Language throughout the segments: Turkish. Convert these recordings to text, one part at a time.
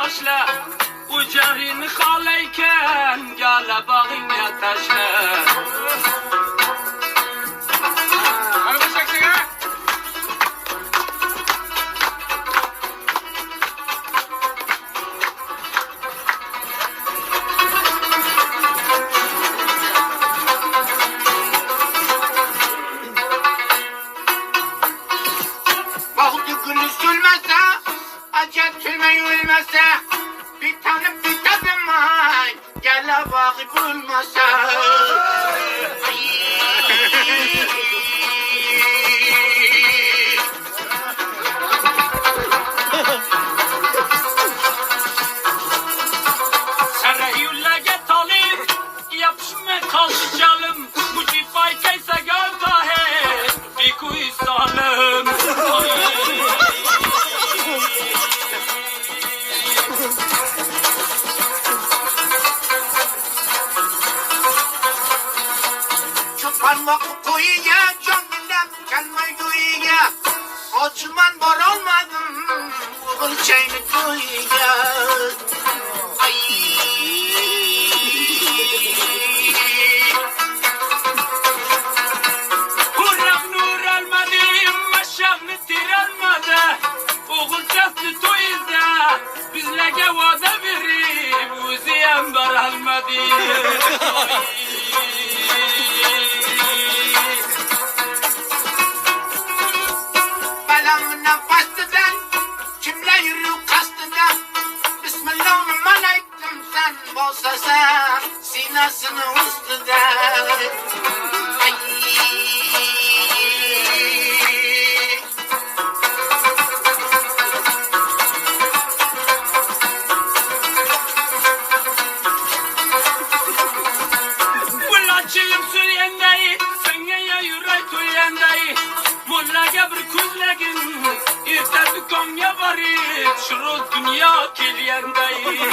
başla. Ucağın haleyken gel bağın ateşle. Gülü sülmese, acep tülmeyi ölmese, bir tane bir tadım ay, gel bağı bulmasa. Sana yulla get alayım, yapışma kalışalım, mucifay kaysa gel dahi, bir kuyu salım. Parmak koyuya, canlılar kelme koyuya, açman var olmadım, oğul çayını koyuya. Ay. Hurrak nur almadım, maşağını tir almadı, oğul çastı toyuzda, bizlege vada verip, uziyen bar almadı. Belamına bastıdan, kimle yürü kastıdan, Bismillahirrahmanirrahim sen bolsa sen, sinasını üstüden. Ay. Çilim sürüyendeyi, sengeye yüreği tüyendeyi, mullaga bir kuzlegin, irtedi konya varit, şuru dünya kilyendeyi.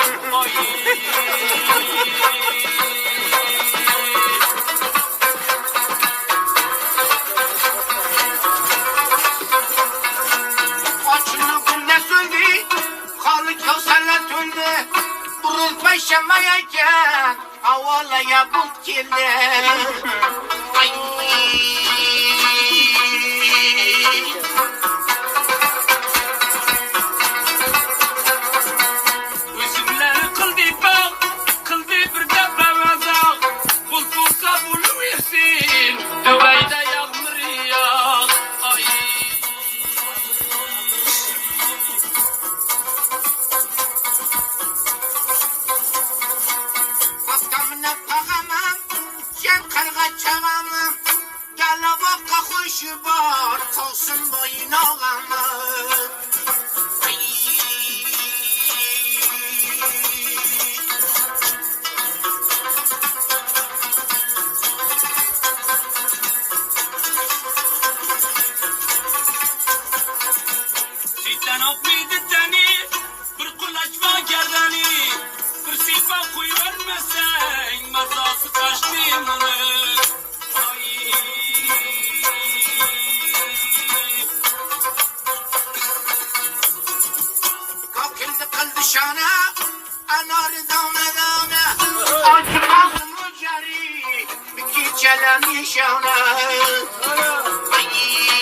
Açını gülle söyledi, kalı kevserle tüldü, burul peşemeyken, havalaya bul kirli. Ay. Üzümleri kıldı bak, kıldı bir de bevazak, bulbul kabul versin, döveyde yağmur yağ. Ay. Bakamına pagamam, sen karga çağamam, gel baka hoşu var, kolsun boyun ağamam. Ay. Sitten opmidi teni, bir kulaçma gerdani, bir sifa kuy vermesen, mazası kaçtığımını. Ay. Kakıldı kıldı şana, anarı dağına dağına, acı kalsın bu cari, bir keçelem yaşana. Ay.